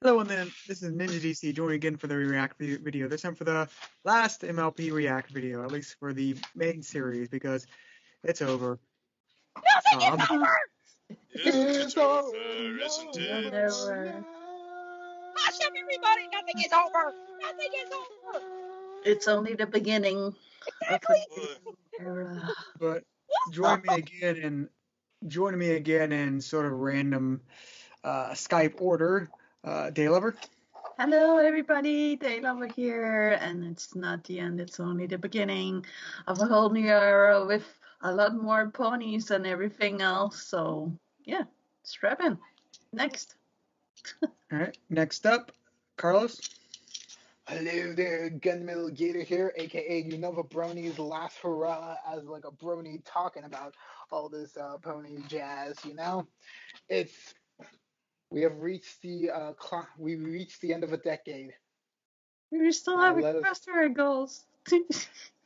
Hello, and then this is Ninja DC joining again for the React video. This time for the last MLP React video, at least for the main series, because it's over. Nothing is over! It's over, isn't Never. it? Hush up, everybody! Nothing is over! Nothing is over! It's only the beginning. Exactly! Era. But joining me again in sort of random Skype order, Daylover. Hello, everybody. Daylover here, and it's not the end. It's only the beginning of a whole new era with a lot more ponies and everything else. So, yeah, strap in. Next. All right, next up, Carlos. Hello there, Gunmetal Gator here, aka you know a brony's last hurrah, as like a brony talking about all this pony jazz. It's we have reached the we reached the end of a decade. We still have crosshair goals.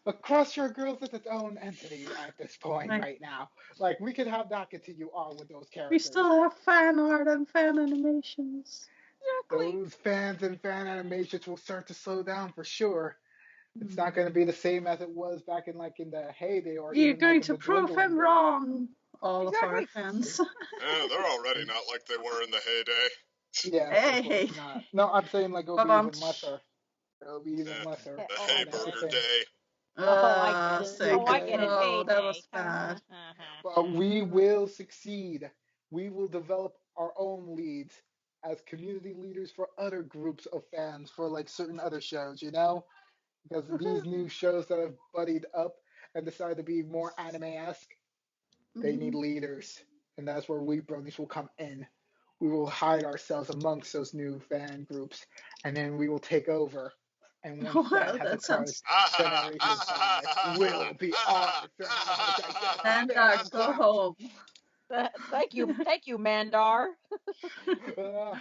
But Crosshair Girls is its own entity at this point right now. Like we could have that continue on with those characters. We still have fan art and fan animations. Exactly. Those fans and fan animations will start to slow down for sure. It's not going to be the same as it was back in the heyday, or you're even going like to prove him wrong. All of our fans. Yeah, they're already not like they were in the heyday. Yeah, hey. not. No, I'm saying like it'll be even lesser. It'll be even lesser. The Hayburger Day. I get it. Oh, that was bad. But we will succeed. We will develop our own leads as community leaders for other groups of fans for like certain other shows, because these new shows that have buddied up and decided to be more anime-esque, they need leaders, and that's where we bronies will come in. We will hide ourselves amongst those new fan groups, and then we will take over. And once that sounds Generation 5 will be ours. Mandar, go home. Thank you, Mandar. Go,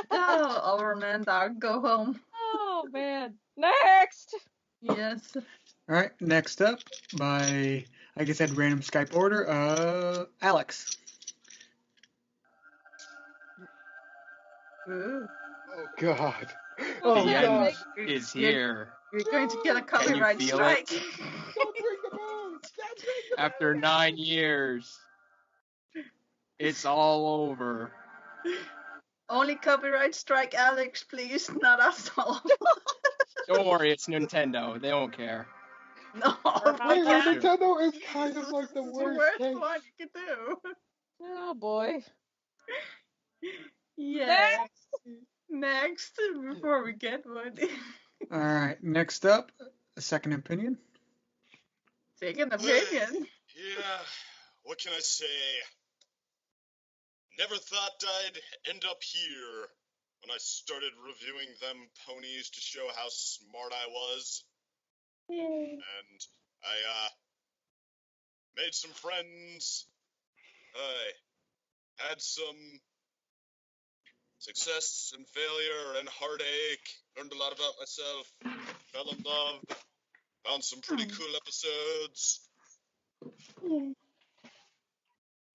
our Mandar, go home. Oh man. Next. Yes. All right, next up by, like I said, random Skype order, Alex. Oh God. Oh, the God. End is here. You're going to get a copyright strike. Don't bring the bones! After 9 years, it's all over. Only copyright strike Alex, please, not us all. Don't worry, it's Nintendo. They don't care. No, Nintendo is kind of like the worst case. one you can do. Oh boy. Yeah. Next, before we get one. All right, next up, a second opinion. Second opinion? Yeah, what can I say? Never thought I'd end up here when I started reviewing them ponies to show how smart I was. Yeah. And I made some friends. I had some success and failure and heartache. Learned a lot about myself. Fell in love. Found some pretty cool episodes. Yeah.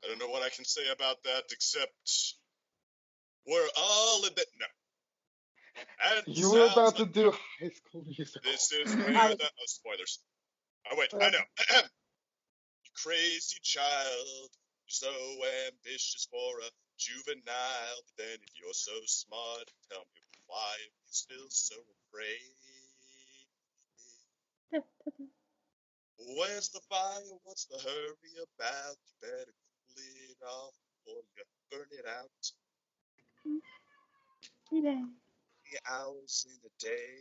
I don't know what I can say about that except we're all in it. No. And you were about to do High School Musical. This is where the spoilers. Oh wait, I know. You crazy child. You're so ambitious for a juvenile, but then if you're so smart, tell me why you're still so afraid. Where's the fire? What's the hurry about? You better cool it off before you burn it out. Yeah. 3 hours in a day.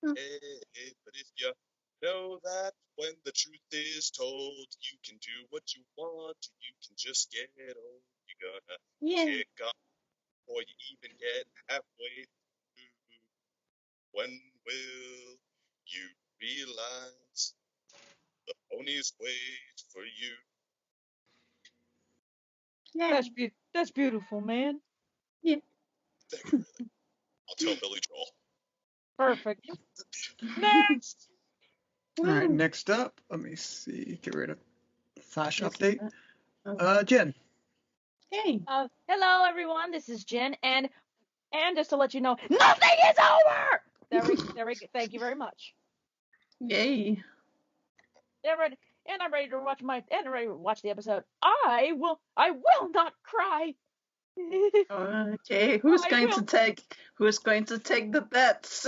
Hey, but if you know that when the truth is told, you can do what you want, you can just get old. You're gonna kick off before you even get halfway through. When will you realize the ponies wait for you? Yeah. That's beautiful, man. Yeah. Thank you, really. I'll tell Billy Joel. Perfect. Next. All right, next up, let me see. Get rid of Flash update. Jenn. Hey. Hello, everyone. This is Jenn, and just to let you know, nothing is over. Thank you very much. Yay. And I'm ready to watch the episode. I will not cry. Okay, who's going to take the bets?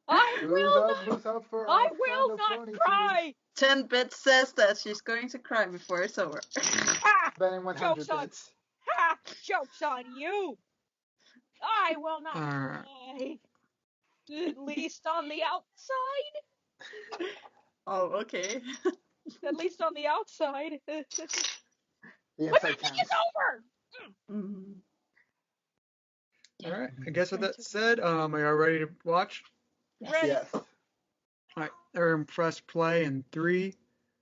I will Who's up for not Final Pony cry. 10 bits says that she's going to cry before it's over. Ha! Betting 100 Joke's on- bits. Ha! Joke's on you. I will not Alright. cry. At least on the outside. Oh, okay. At least on the outside. Yes, But I nothing can. is over. Mm. Alright, I guess with that said, are you all ready to watch? Ready. Yes. Alright, everyone press play in 3,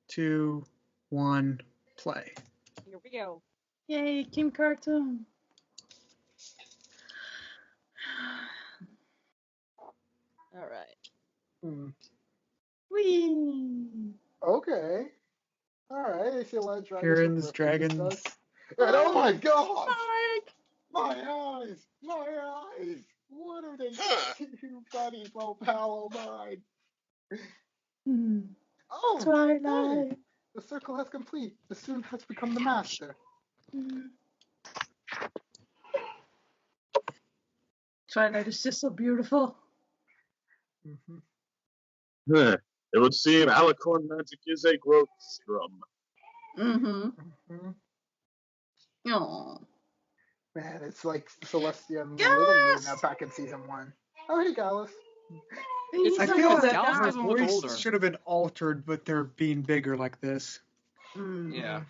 2, 1, play. Here we go. Yay, Kim Cartoon. All right. Hmm. Whee! Okay. Alright, I see a lot of dragons. Here's with dragons. references. And oh my gosh! Mike! My eyes! My eyes! What are they Huh. doing to you, buddy, Mopal, mine? Hmm. Oh! Twilight. Hey, the circle has complete. The student has become the master. Twilight is just so beautiful. Mm-hmm. It would seem alicorn magic is a growth serum. Mm-hmm. Mm-hmm. Oh. Man, it's like Celestia and Yes! Little Luna back in season 1. Oh, hey, Gallus. It's I like feel how that Dallas her doesn't look older. voice should have been altered, but they're being bigger like this. Mm. Yeah.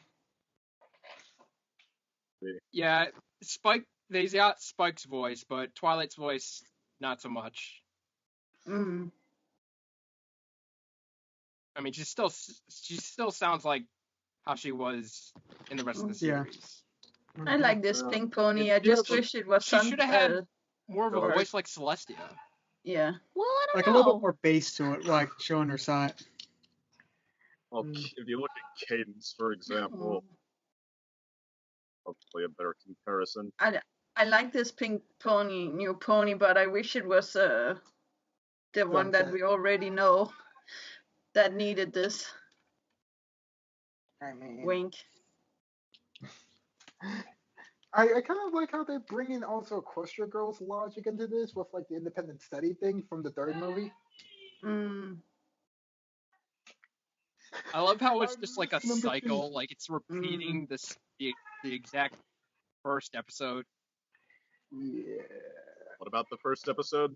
Yeah, Spike, they got Spike's voice, but Twilight's voice, not so much. Mm. I mean, she still sounds like how she was in the rest of the Yeah. series. I like this pink pony. I just wish it was She should have had more of a Or- voice like Celestia. yeah. Well, I don't Like know. a little bit more bass to it, like showing her side. Well, if you look at Cadence, for example, hopefully a better comparison. I like this pink pony, new pony, but I wish it was the one that we already know that needed this. I mean, Wink. I kind of like how they bring in also Equestria Girls logic into this with like the independent study thing from the third movie. Mm. I love how it's I just like a miss number cycle, like it's repeating the exact first episode. Yeah. What about the first episode?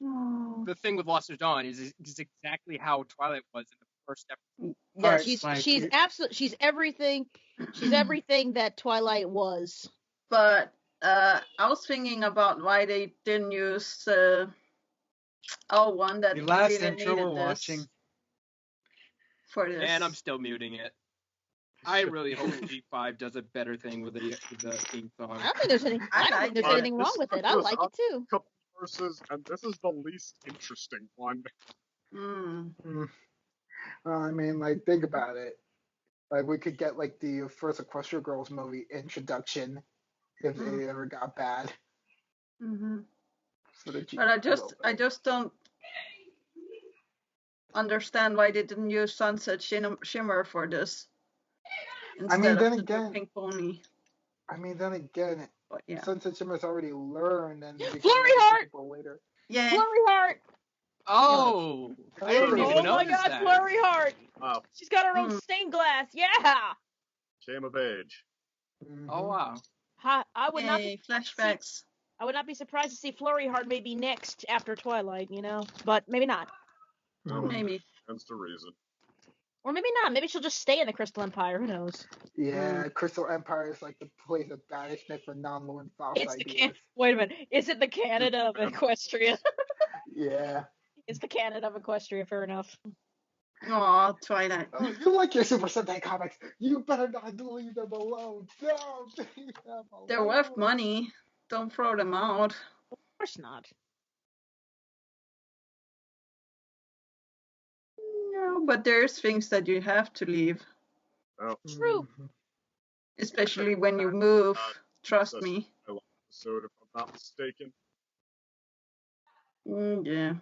Oh. The thing with Lost at Dawn is exactly how Twilight was in the first episode. Yes, Alright, She's absolutely. She's everything. She's everything that Twilight was. but I was thinking about why they didn't use one that The last really intro needed we're this watching. for this. And I'm still muting it. I really hope G5 does a better thing with the theme song. I don't think there's anything wrong with it. I like it too. Couple verses, and this is the least interesting one. Mm. Well, I mean, like, think about it. Like, we could get like the first Equestria Girls movie introduction if it ever got bad. Mm-hmm. So that But I just don't understand why they didn't use Sunset Shimmer for this instead then of the again- pink pony. I mean, then again, But yeah. Sunset Shimmer's already learned and become Flurry Heart! people later. Yeah. Flurry Heart. Oh! I didn't Oh even Oh notice my God, that. Flurry Heart. Wow, She's got her own stained glass. Yeah. came of age. Oh, wow. I would not. Yay, flashbacks. I would not be surprised to see Flurry Heart maybe next after Twilight. But maybe not. Maybe. Stands to reason. Or maybe not. Maybe she'll just stay in the Crystal Empire. Who knows? Yeah, Crystal Empire is like the place of banishment for non-Lord Fox It's the ideas. Wait a minute. Is it the Canada of Equestria? Yeah. It's the Canada of Equestria. Fair enough. Aw, Twilight. Oh, you like your Super Sentai comics? You better not leave them alone. Don't leave them alone. They're worth money. Don't throw them out. Of course not. No, but there's things that you have to leave. Oh, True. Especially when you move. Trust such me. a episode, if I'm not mistaken. Yeah.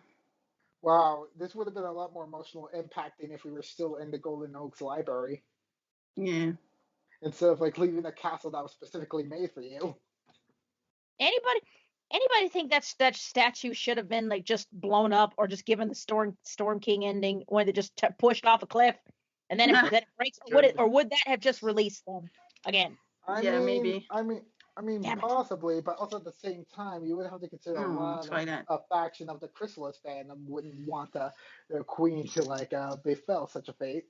Wow, this would have been a lot more emotional impacting if we were still in the Golden Oaks library Yeah. instead of like leaving a castle that was specifically made for you. Anybody think that statue should have been like just blown up or just given the Storm King ending when they just pushed off a cliff and then it breaks? Or would that have just released them again? Yeah, maybe. I mean, Damn it. possibly, but also at the same time, you would have to consider a lot try that. a faction of the Chrysalis fandom wouldn't want the queen to like befell such a fate.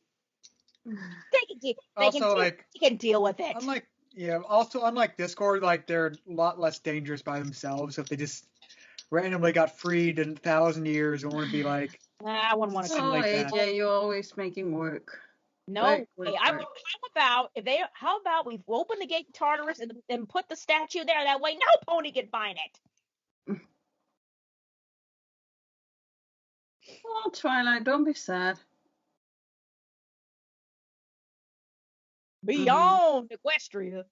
They Also, can deal with it. Unlike Discord, like they're a lot less dangerous by themselves. If they just randomly got freed in 1,000 years, it wouldn't be like. I wouldn't want to. Something Oh, like that. AJ, you're always making work. No, Work. how about we open the gate to Tartarus and put the statue there? That way, no pony can find it. Oh, Twilight, don't be sad. Beyond Equestria.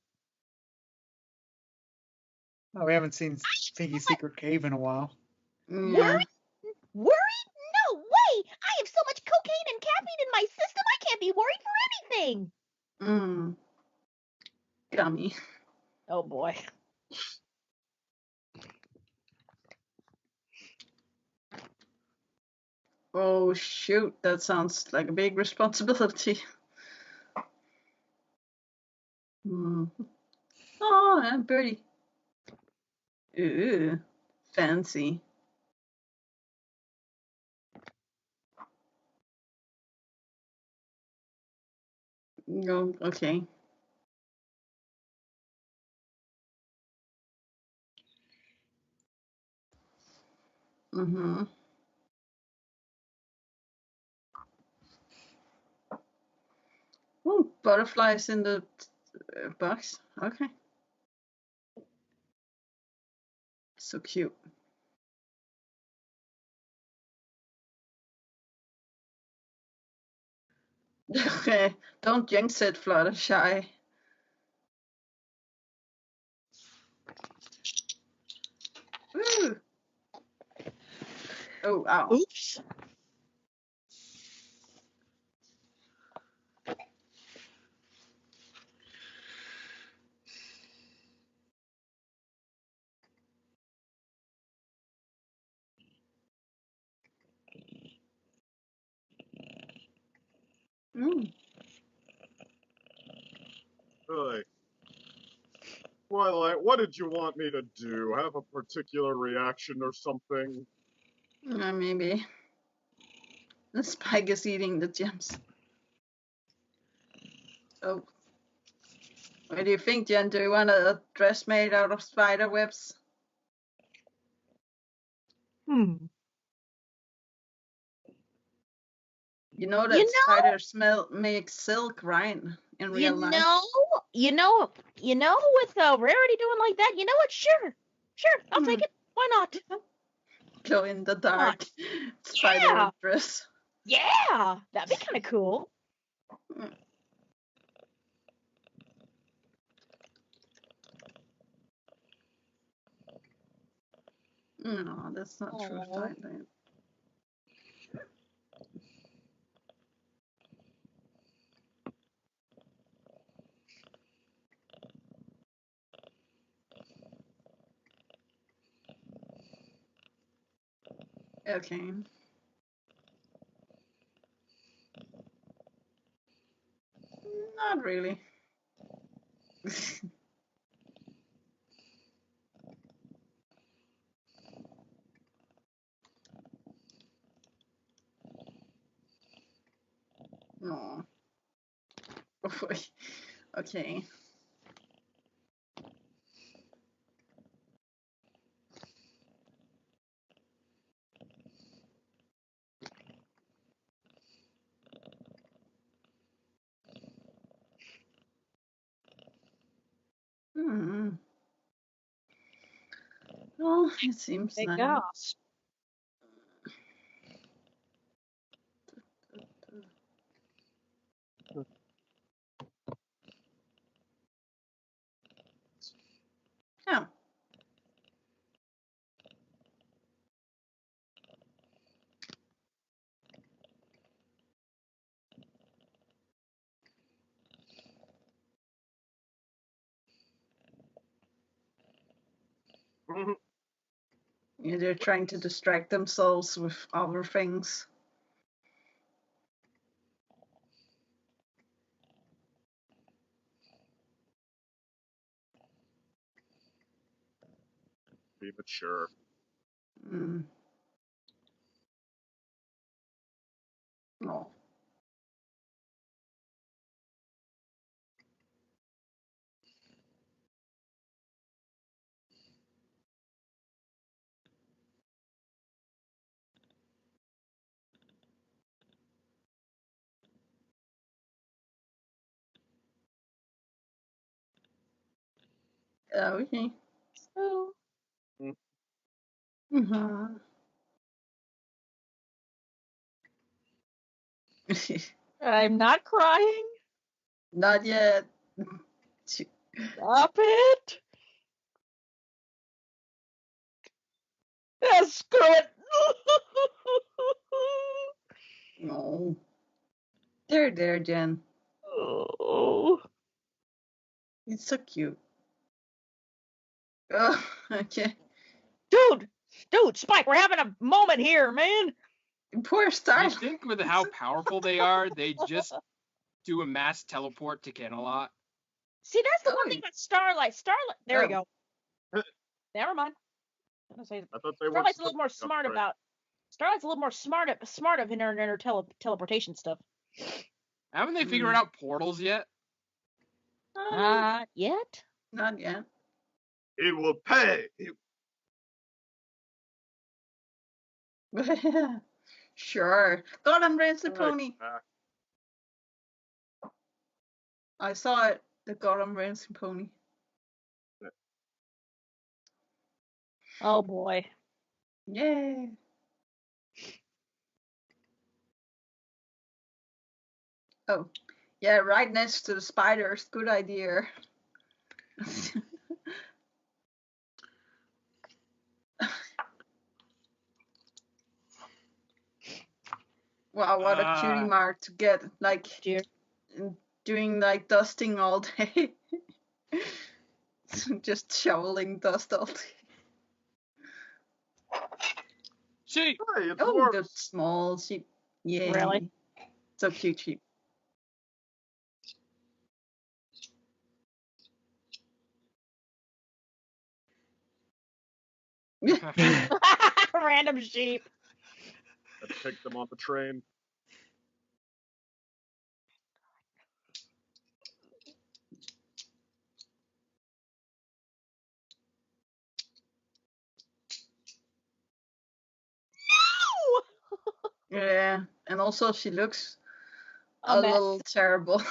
Oh, we haven't seen Pinky's Secret Cave in a while. Yeah. Worried? No way! I have so much cocaine and caffeine in my system, I can't be worried for anything. Gummy. Oh boy. Oh shoot, that sounds like a big responsibility. Oh, and birdie. Ooh, fancy. No, okay. Oh, butterflies in the box. Okay. So cute. Okay, don't jinx it, Fluttershy. Woo! Oh, ow. Oops. Really? Twilight, what did you want me to do? Have a particular reaction or something? Maybe. The spike is eating the gems. Oh. What do you think, Jen? Do you want a dress made out of spider webs? You know that spiders make silk, right? In real life. You know, with Rarity doing like that, you know what? Sure, I'll take it. Why not? Glow in the dark spider dress. Yeah, that'd be kind of cool. No, that's not true, Twilight. Okay. Not really. No. Okay. Well, it seems Big nice. gosh. Yeah, they're trying to distract themselves with other things. Be mature. Mm. Oh. Okay. So, Mm-hmm. I'm not crying. Not yet. Stop it. Yeah, screw it. No. There, Jen. Oh. It's so cute. Oh, okay. Dude, Spike, we're having a moment here, man. Poor Star. You think with how powerful they are, they just do a mass teleport to Camelot? See, that's the one thing about Starlight. There we Oh. go. Never mind. I was gonna say, I thought they were Starlight's a little more smart about. Starlight's a little more smart in her teleportation stuff. Haven't they figured out portals yet? Not yet. Not yet. It will pay. Sure. God, I'm Rancid Pony. I saw it. The God, I'm Rancid Pony. Oh boy. Yay. Oh. Yeah, right next to the spiders. Good idea. Wow, what a cutie mark to get, like, doing, like, dusting all day. Just shoveling dust all day. Sheep! Hey, it's Oh, warm. the small sheep. Yay. Really? So cute sheep. Random sheep. Let's pick them on the train. Yeah, and also she looks A mess. little terrible.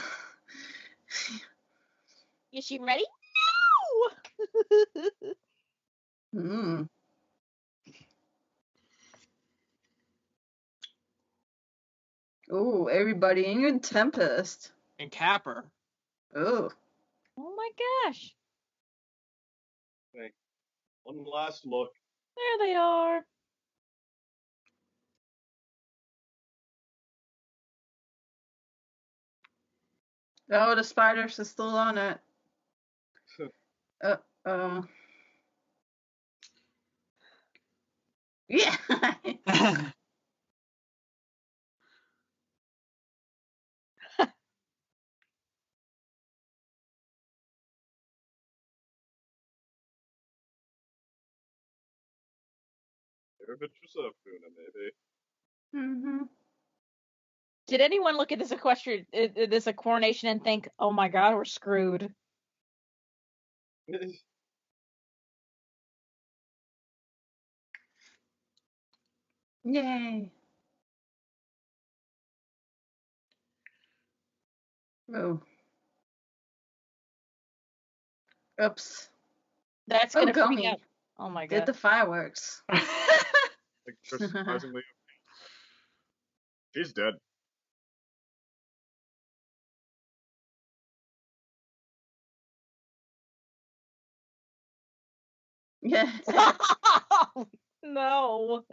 Is she ready? No. Hmm. Oh, everybody, even Tempest. And Capper. Oh. Oh my gosh. Okay. One last look. There they are. Oh, the spiders are still on it. Yeah. Favorite yourself, Luna, maybe. Mm-hmm. Did anyone look at this coronation and think, "Oh my God, we're screwed"? Yay. Oh. Oops. That's gonna freak Gummy. out. Oh my Did God. the fireworks. Like, surprisingly, she's dead. Yeah. No.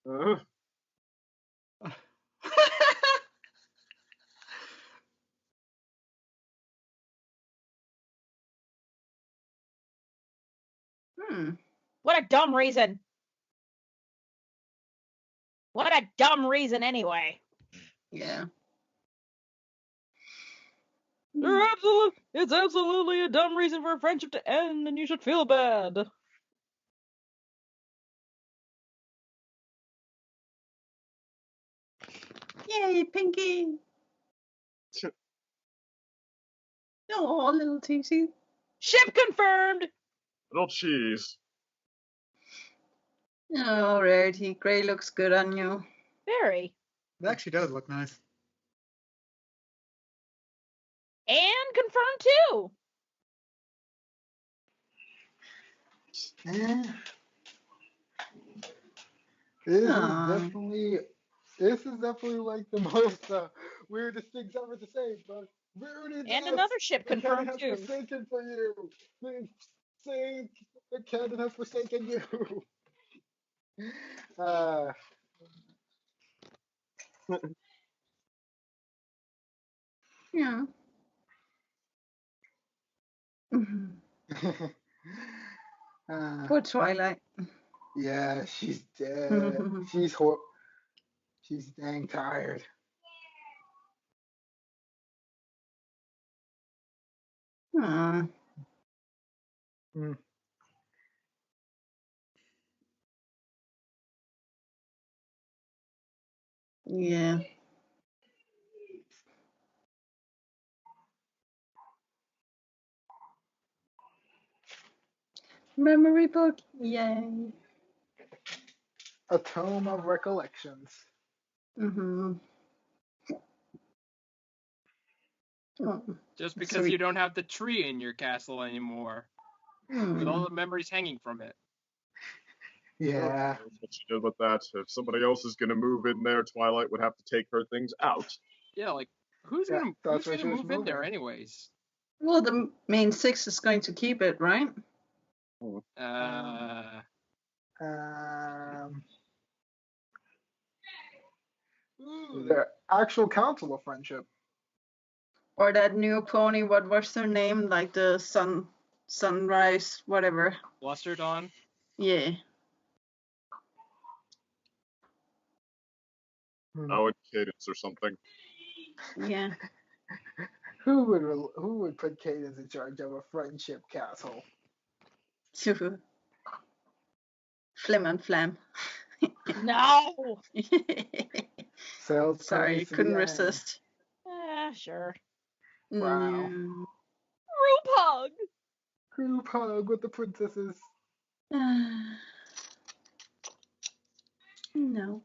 Hmm. What a dumb reason. What a dumb reason, anyway. Yeah. It's absolutely a dumb reason for a friendship to end, and you should feel bad. Yay, Pinky! Oh, little TC. Ship confirmed! Little cheese. Oh, Rarity. Gray looks good on you. Very. It actually does look nice. And confirmed, too. Eh. This is definitely like the most weirdest things ever to say, but Verity And does. another ship The canon confirmed, has too. forsaken for you. The canon has forsaken you. Yeah. Mhm. Poor Twilight. Yeah, she's dead. She's dang tired. Aw. Mm. Yeah. Memory book. Yay. A tome of recollections. Mm-hmm. Oh. Just because Sweet. you don't have the tree in your castle anymore, with all the memories hanging from it. Yeah. That's what she did with that. If somebody else is gonna move in there, Twilight would have to take her things out. Yeah, like who's Yeah, gonna that's where she was move in there moving. anyways? Well, the main six is going to keep it, right? The actual council of friendship. Or that new pony, what was her name? Like the sunrise, whatever. Lusterdon? Yeah. Oh, and Cadence or something. Yeah. Who would put Cadence in charge of a friendship castle? Flim and Flam. No! Sells Sorry, ponies to couldn't the end. resist. Sure. Wow. Group hug! Group hug with the princesses. No.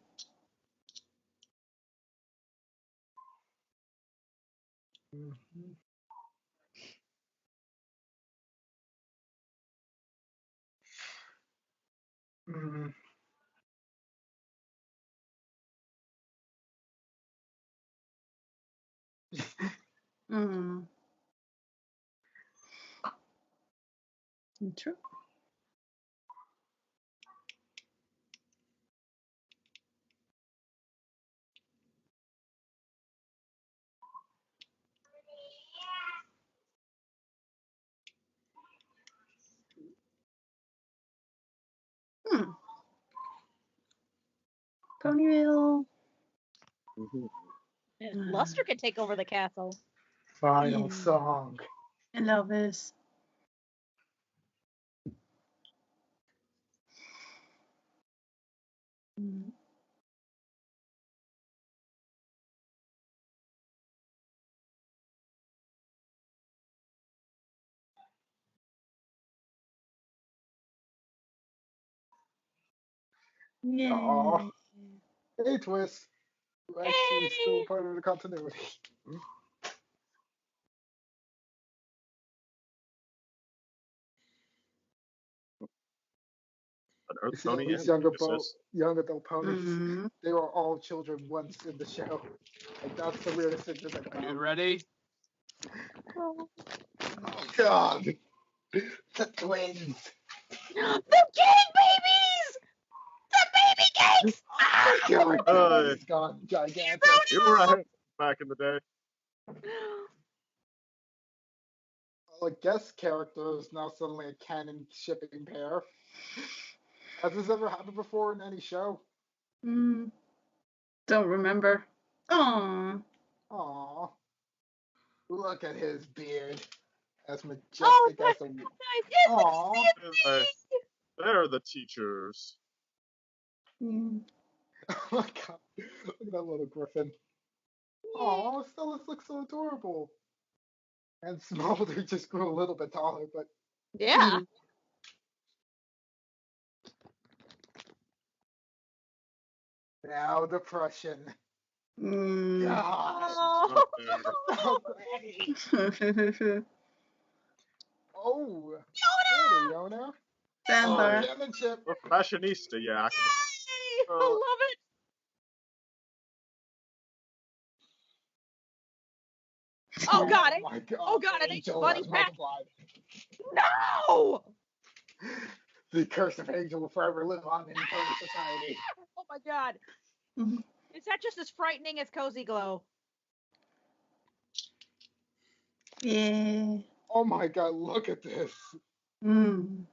Mm. Mm. True. Ponyville. Luster could take over the castle. Final song. I love this. Yeah. Aw. Hey, Twist. Who actually is still Hey! part of the continuity. An Earth You see, Pony these and young Pegasus. adult ponies, they were all children once in the show. Like, that's the weirdest thing that I've You ready? Oh, God. The twins. The cake babies! The baby cakes! Oh, my God. It's gone gigantic. You were ahead back in the day. like guest character is now suddenly a canon shipping pair. Has this ever happened before in any show? Don't remember. Aww. Aww. Look at his beard. As majestic Oh, as that's a. nice. It's like Aww. CMC. They're the teachers. Mm. Oh my god. Look at that little griffin. Aww, Stella's looks so adorable. And Smolder just grew a little bit taller, but Yeah. now depression. Mm. God. Oh. Oh, Granny. Oh, there, Yona. Sandra. Championship. A fashionista yak. Yay! I love it. Oh God! My God. Oh God! I think Angel Bunny has Pack. multiplied. No! The curse of Angel will forever live on in Pony Society. Oh my God! Mhm. Is that just as frightening as Cozy Glow? Yeah. Oh my God, look at this. Mm.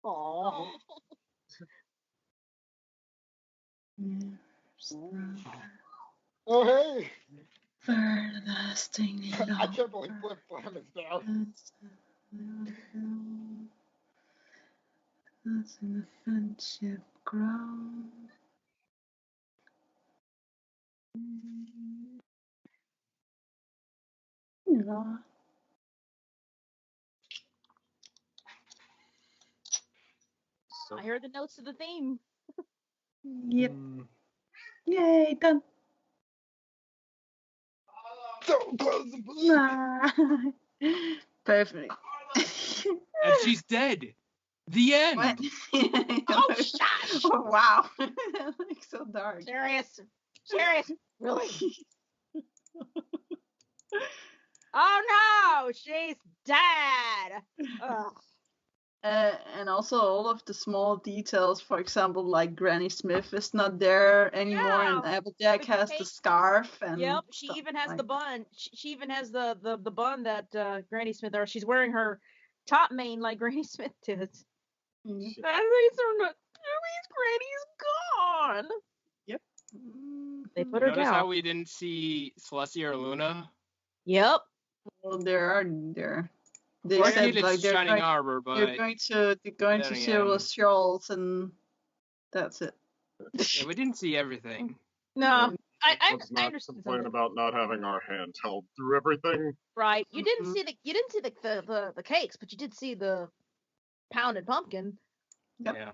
Aww. Oh, hey. Everlasting I can't believe Flip Flam is there. That's in the friendship ground. Yeah. So, I heard the notes of the theme. Yep. Yay, done. So close to believe. Perfect. And she's dead. The end. What? Oh, shush! Oh, wow. That looks so dark. Serious? Really? Oh no! She's dead. Ugh. And also all of the small details, for example, like Granny Smith is not there anymore, and Yeah. Applejack With has the the cake. scarf, and Yep. She stuff even has like the bun. She even has the bun that Granny Smith, or she's wearing her top mane like Granny Smith did. that. At least they're not. At least Granny's gone. Yep. They put her Notice down. how we didn't see Celestia or Luna? Yep. Well, there. They Granted, said it's like Shining Arbor, they're but going to then show again- us Charles, and that's it. yeah, we didn't see everything. No. I let's not understand. complain about not having our hand held through everything. Right. You didn't Mhm. see the cakes, but you did see the pounded pumpkin. Yep. Yeah.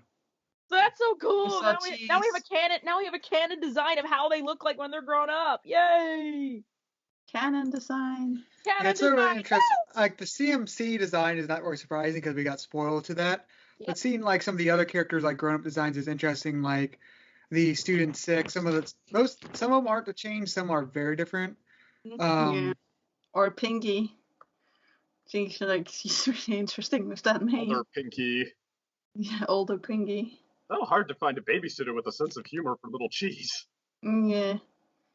So that's so We cool. saw Now we have a cheese. canon. Now we have a canon design of how they look like when they're grown up. Yay! Canon design. Canon It's sort of design. interesting. Like the CMC design is not really surprising because we got spoiled to that. Yep. But seeing like some of the other characters like grown up designs is interesting. Like the Student 6, some of them aren't to change, some are very different. Yeah. Or Pinky. I think she's really interesting with that name. Older Pinky. Yeah, older Pinky. Oh, hard to find a babysitter with a sense of humor for little cheese. Yeah.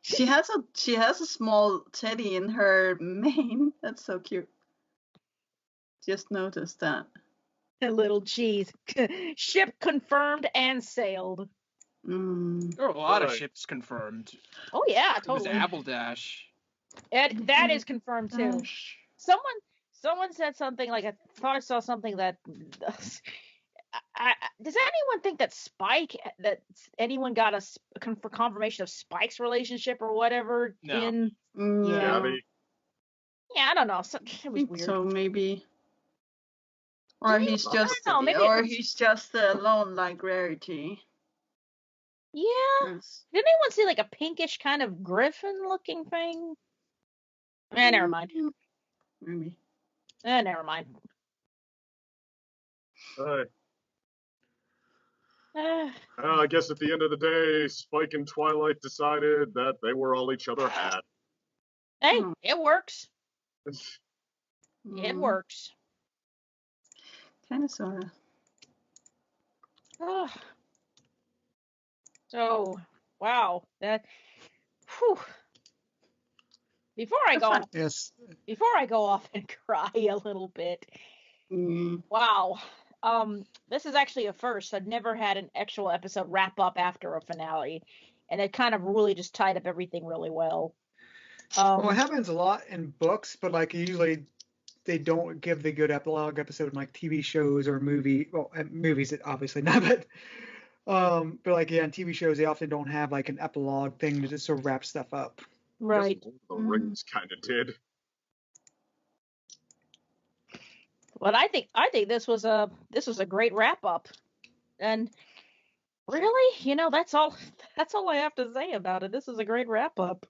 She has a small teddy in her mane. That's so cute. Just noticed that. A little cheese. Ship confirmed and sailed. Mm. There were a lot of Right. ships confirmed. Oh yeah, It was totally. Apple Dash. And that is confirmed too. Gosh. Someone said something like, I thought I saw something that does anyone think that anyone got for confirmation of Spike's relationship or whatever? No. No. Gabby. Yeah, I don't know. It I was think weird. so, maybe. Or Maybe- he's I just don't know, maybe or it's- he's just alone like Rarity. Yeah. Yes. Did anyone see like a pinkish kind of griffin looking thing? Never mind. Maybe. Never mind. I guess at the end of the day, Spike and Twilight decided that they were all each other had. Hey, Hmm. it works. It works. Kind of, sorta. Ugh. So, wow, that. Whew. Before I go, Yes. before I go off and cry a little bit. Wow. This is actually a first. I've never had an actual episode wrap up after a finale, and it kind of really just tied up everything really well. Well, it happens a lot in books, but like usually they don't give the good epilogue episode in like TV shows or movies obviously not, but like in TV shows they often don't have like an epilogue thing to just sort of wrap stuff up. Right. The Rings kind of did. But I think this was a great wrap up, and really, that's all I have to say about it. This is a great wrap up.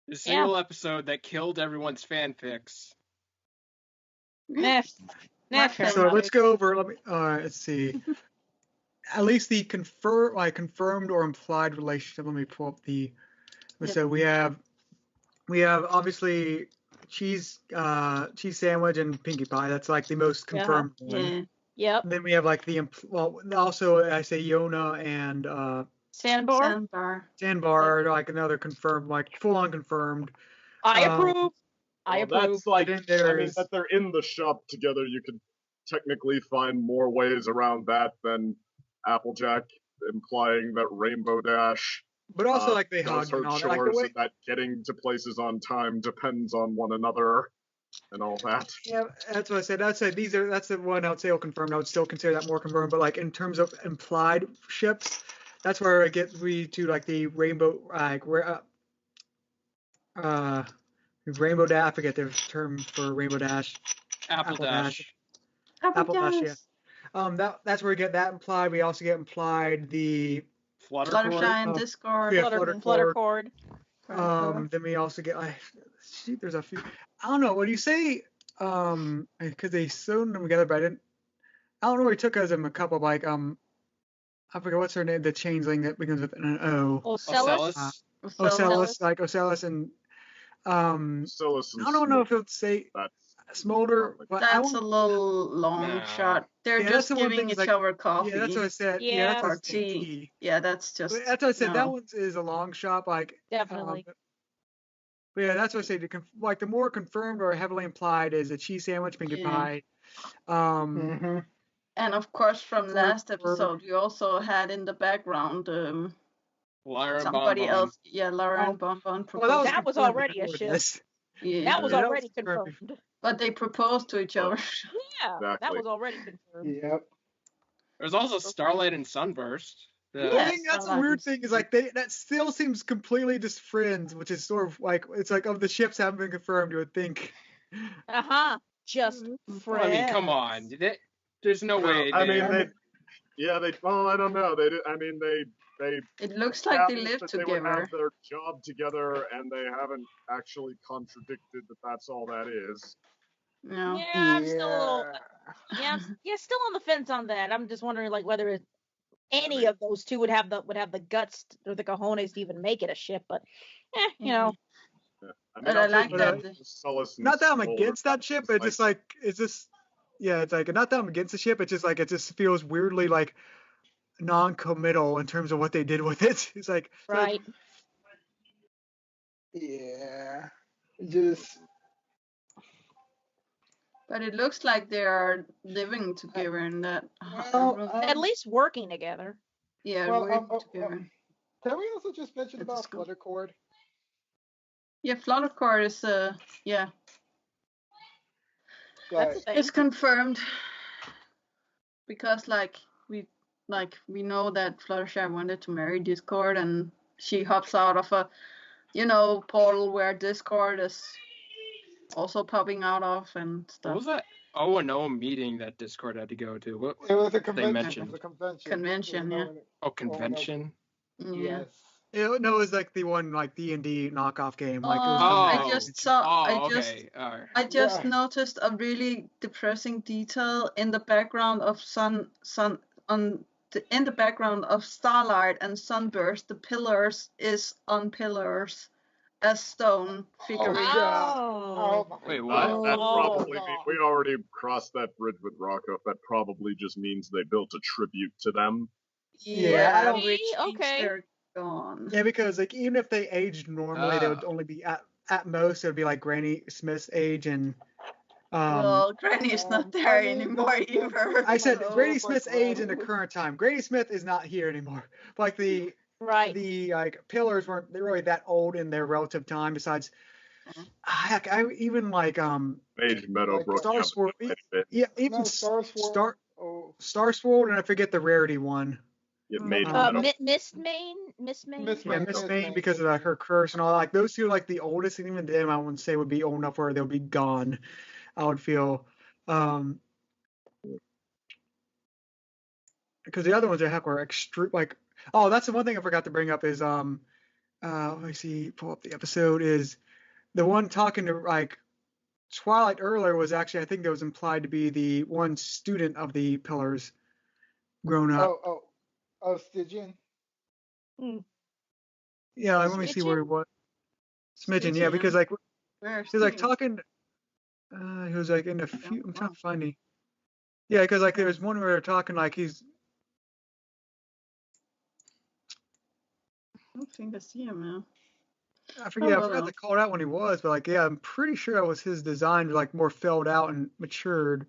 The single episode that killed everyone's fanfics. So let's go over. Let's see. At least the confirmed or implied relationship. Let me pull up the. So we have obviously cheese sandwich and Pinkie Pie. That's like the most confirmed one. Yep. Then we have like also I say Yona and Sandbar are like another confirmed, like full on confirmed. I approve. I approve. That's like, that they're in the shop together. You could technically find more ways around that than Applejack implying that Rainbow Dash. But also like they does hug her and all chores, that. and that getting to places on time depends on one another, and all that. Yeah, that's what I said. That's the one I would say confirmed. I would still consider that more confirmed. But like in terms of implied ships, that's where it gets to like the Rainbow Rainbow Dash. I forget the term for Rainbow Dash. Apple Dash. Apple Dash. Yeah. That's where we get that implied. We also get implied the Fluttershy and Discord. Yeah, Fluttercord. Then we also get there's a few. I don't know. What do you say? Because they sewn them together, but I don't know. We took as a couple like I forget what's her name. The changeling that begins with an O. Ocellus. Ocellus, like Ocellus and Ocellus. I don't know if it would say Smolder. But that's a little long shot. They're just giving each other coffee. Yeah, that's what I said. Yeah, that's tea. Yeah, that's just. That's what I said. That one is a long shot. Like definitely. But yeah, that's what I say. Like the more confirmed or heavily implied is a cheese sandwich, Pinkie Pie. And of course, from last episode, we also had in the background somebody else. Yeah, Lara and Bonbon proposed. Well, that was already a ship. Yeah, that was already confirmed. But they proposed to each other. Yeah, exactly. That was already confirmed. Yep. There's also Starlight and Sunburst. I think that's a weird thing. Is like that still seems completely just friends, which is sort of like it's like of the ships haven't been confirmed. You would think. Just friends. I mean, come on. There's no way. I mean, well, I don't know. They. It looks like they live together. They would have their job together, and they haven't actually contradicted that. That's all that is. No. Yeah, I'm still a little. Still on the fence on that. I'm just wondering, like, whether any of those two would have the guts or the cojones to even make it a ship. But, you know. Yeah. But I like that. Not that I'm against that ship, but just like it's just. Yeah, it's like not that I'm against the ship. It's just like it just feels weirdly like non-committal in terms of what they did with it. It's like right. Yeah, just. But it looks like they are living together in that. At least working together. Yeah, working together. Can we also just mention about Fluttercord? Yeah, Fluttercord is yeah. It's confirmed because we know that Fluttershy wanted to marry Discord, and she hops out of a portal where Discord is also popping out of and stuff. What was that O&O meeting that Discord had to go to? What it was a convention. They mentioned? It was a convention. Convention, yeah. Oh, convention. Yeah. Yes. No, it was like the one like D&D knockoff game. Like I just saw. I just Yeah. noticed a really depressing detail in the background of in the background of Starlight and Sunburst. The pillars is on pillars as stone figurines. Oh my Wait, God. what? That probably we already crossed that bridge with Rocco. That probably just means they built a tribute to them. Yeah, Really? which means Okay. they're gone. Yeah, because like even if they aged normally, they would only be at most it would be like Granny Smith's age and Well, Granny's not there anymore either. I said so- Granny Smith's age in the current time. Granny Smith is not here anymore. But like the like pillars weren't really that old in their relative time. Besides, heck, I even like Mage Meadowbrook. Star Swirl. Yeah, even Star Swirl. Star Swirl, and I forget the rarity one. Yeah, Mage Meadow. Miss Main. Yeah, Miss Main because of her curse and all. Like those two, are like the oldest, and even them, I wouldn't say would be old enough where they'll be gone. I would feel, because the other ones I have were extreme. Like, oh, that's the one thing I forgot to bring up is let me see, pull up the episode is the one talking to like Twilight earlier was actually I think that was implied to be the one student of the Pillars, grown up. Stygian. Yeah, let me see where it was. Smidgen, yeah, because like he's like talking. He was like in a few. I'm trying to find it. Yeah, because like there was one where they're talking like he's. I don't think I see him now. I forgot to call it out when he was, but like yeah, I'm pretty sure that was his design, like more filled out and matured.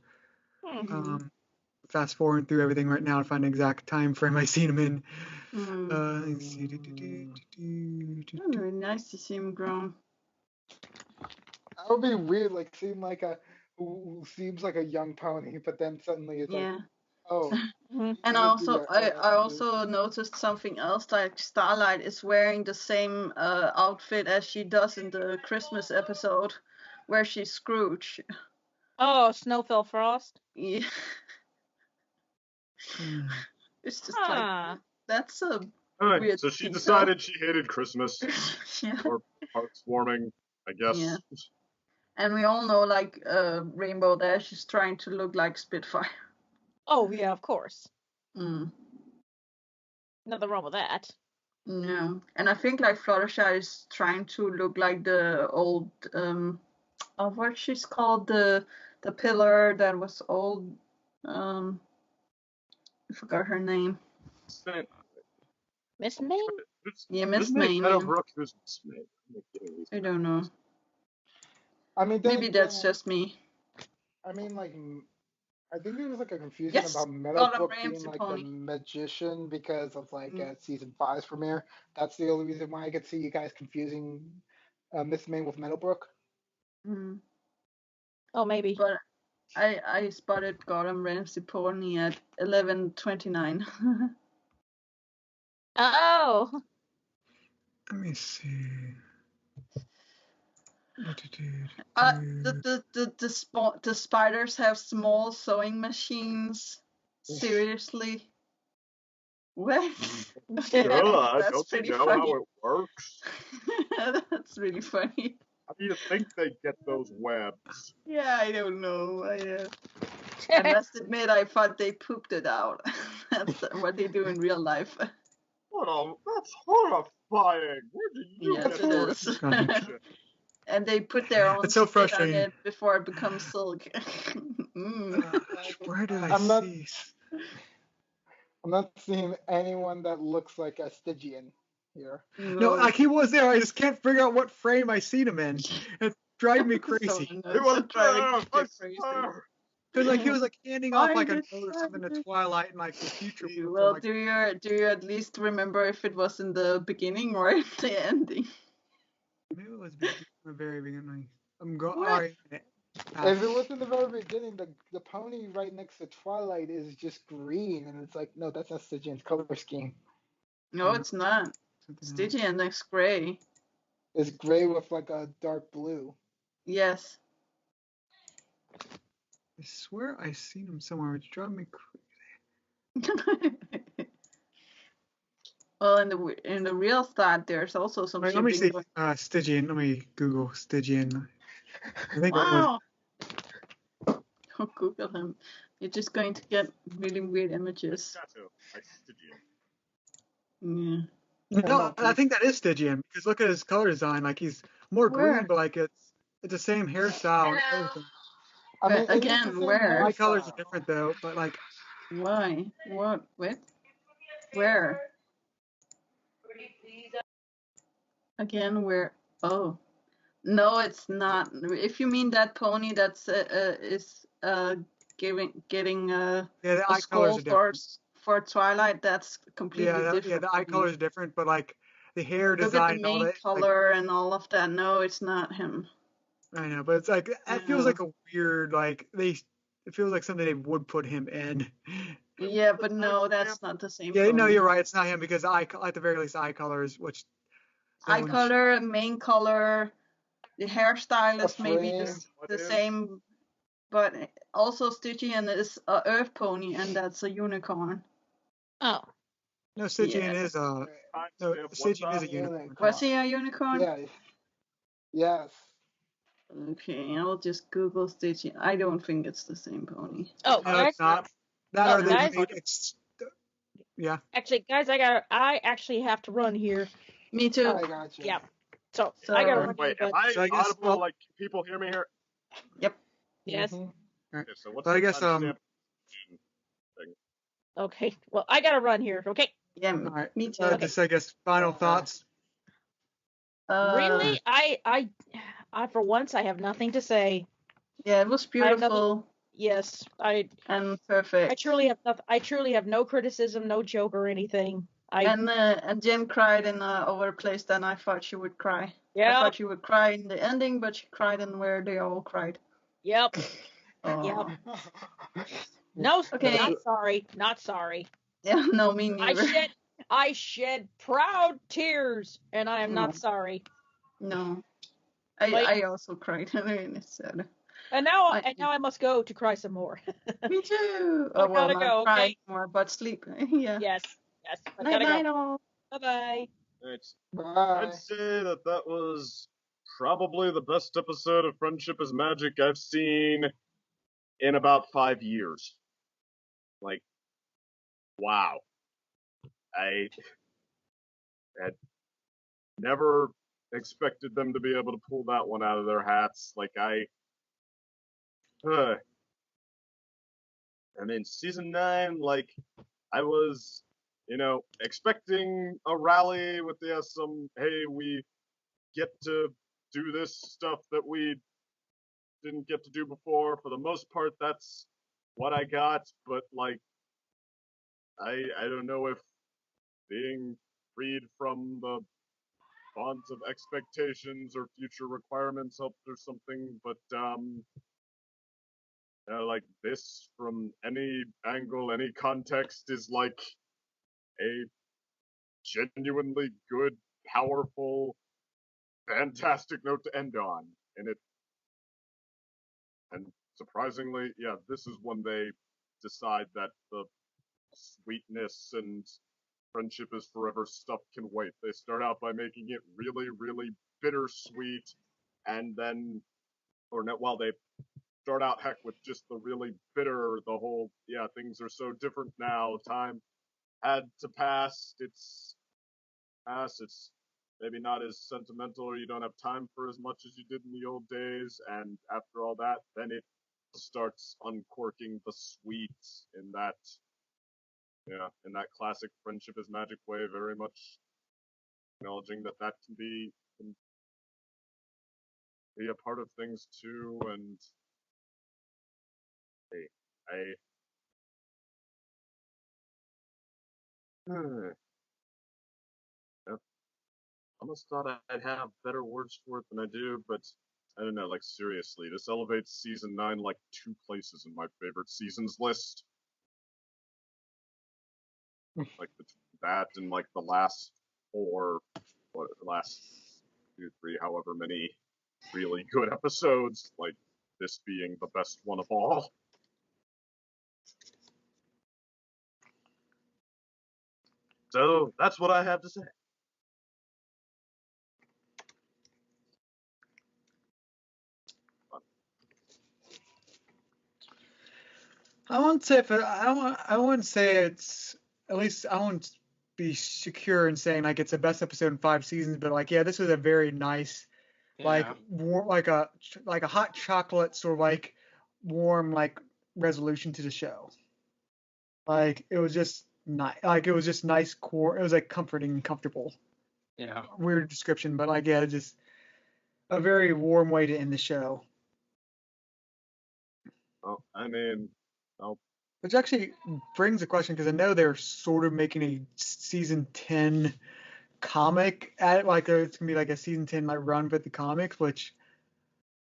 Fast forwarding through everything right now to find the exact time frame I seen him in. Let's see. Very nice to see him grown. That would be weird, like seeing like a who seems like a young pony, but then suddenly it's like, oh. And I also noticed something else. Like Starlight is wearing the same outfit as she does in the Christmas episode, where she's Scrooge. Oh, Snowfell Frost. Yeah. It's just like that's a weird. So she decided she hated Christmas. Yeah. Or hearts warming, I guess. Yeah. And we all know like Rainbow Dash is trying to look like Spitfire. Oh yeah, of course. Nothing wrong with that. No, and I think like Fluttershy is trying to look like the old what she's called, the pillar that was old. I forgot her name. Miss Main? Yeah, Miss Main. Meadowbrook, who's Miss Main? I don't know. I mean, maybe that's just me. I mean, like, I think there was like a confusion about Meadowbrook being like the magician because of like season 5's premiere. That's the only reason why I could see you guys confusing Miss Main with Meadowbrook. Oh, maybe. But I spotted Gordon Ramsay pony at 11:29. Oh. Let me see. The spiders have small sewing machines. Seriously? What? Don't you know how it works? That's really funny. How do you think they get those webs? Yeah, I don't know. I must admit, I thought they pooped it out. That's what they do in real life. That's horrifying. Where do you get those? And they put their own so spit on it before it becomes silk. Where did I see? I'm not seeing anyone that looks like a Stygian here. No, like he was there. I just can't figure out what frame I seen him in. It's driving me crazy. Because like he was like handing off like a note or something to Twilight and like the future. Well, do you at least remember if it was in the beginning or in the ending? Maybe it was in the very beginning. I'm going. Right. If it was in the very beginning, the pony right next to Twilight is just green, and it's like, no, that's not Stygian's color scheme. No, it's not. Stygian looks gray. It's gray with like a dark blue. Yes. I swear I seen him somewhere. It's driving me crazy. Well, in the real stat, there's also some. Let me see. Stygian. Let me Google Stygian. I think wow. Don't Google him. You're just going to get really weird images. Yeah. No, I think that is Stygian because look at his color design. Like he's more green, but like it's the same hairstyle and everything. I mean, again, where? My colors are different though, but like. Why? What? With? Where? Again, where? Oh, no, it's not. If you mean that pony that's is getting Yeah, the a eye colors skull are different. for Twilight, that's completely Yeah, different. the eye pony. color is different, but like the hair Look at the design, all main that. Like, color and all of that. No, it's not him. I know, but it's like it feels Yeah. like a weird like they. It feels like something they would put him in. Yeah, but no, that's not the same Yeah, no, pony. you're right. It's not him because at the very least eye colors, which Eye someone color, main color, the hairstyle A is maybe frame. the same, but also Stygian is a earth pony, and that's a unicorn. Oh. No, Stygian Yeah. is no, Stygian is a unicorn. Was he a unicorn? Yeah. Yes. Okay, I'll just Google Stygian. I don't think it's the same pony. Oh, No, guys. it's not. That Oh, or they guys. made it's yeah. Actually, guys, I actually have to run here. Me too. I got you. Yeah. So So- I gotta run Wait, here, am but I So I guess, audible? Like, can people hear me here? Yep. yes. Mhm. Okay, so what's But I the guess timestamp? Okay. Well, I gotta run here. Okay. Yeah, all right. me too. Okay. Just I guess final thoughts. Really, I for once I have nothing to say. Yeah, it was I have nothing- beautiful Yes, and perfect. I truly have nothing. I truly have no criticism, no joke or anything. And Jen cried in over a place that I thought she would cry. I Yeah. thought she would cry in the ending, but she cried in where they all cried. Yep. Oh. No. Okay. Not sorry. Not sorry. Yeah, no, me neither. I shed proud tears, and I am No. not sorry. No. Like- I also cried. I mean, it's sad. And now I- I must go to cry some more. Me too. I Oh, well, gotta not go, cry okay? more, but sleep. Yeah. Yes. I Night, gotta night, go. all. Bye bye. Bye. I'd say that was probably the best episode of Friendship is Magic I've seen in about 5 years. Like, wow. I had never expected them to be able to pull that one out of their hats. Like, I mean, season 9, like, I was, expecting a rally with some, hey, we get to do this stuff that we didn't get to do before. For the most part, that's what I got, but, like, I don't know if being freed from the bonds of expectations or future requirements helped or something, but, like, this, from any angle, any context, is, like, a genuinely good, powerful, fantastic note to end on. And surprisingly, yeah, this is when they decide that the sweetness and friendship is forever stuff can wait. They start out by making it really, really bittersweet, and then, they start out, heck, with just the really bitter, the whole, yeah, things are so different now, time had to pass, it's maybe not as sentimental, or you don't have time for as much as you did in the old days, and after all that, then it starts uncorking the sweet in that, in that classic Friendship is Magic way, very much acknowledging that can be a part of things too, and hey, I almost thought I'd have better words for it than I do, but I don't know, like, seriously, this elevates season 9 like 2 places in my favorite seasons list. Like, that and, like, the last 4, last 2, 3, however many really good episodes, like, this being the best one of all. So, that's what I have to say. I won't say I wouldn't say it's at least I won't be secure in saying like it's the best episode in 5 seasons, but like yeah, this was a very nice like warm like a hot chocolate sort of like warm like resolution to the show. Like it was just nice. Like it was just nice core. It was like comforting and comfortable. Yeah. weird description, but like, yeah, just a very warm way to end the show. Well, I mean, I'll Which actually brings a question, because I know they're sort of making a season 10 comic at it, like it's gonna be like a season 10 like run with the comics, which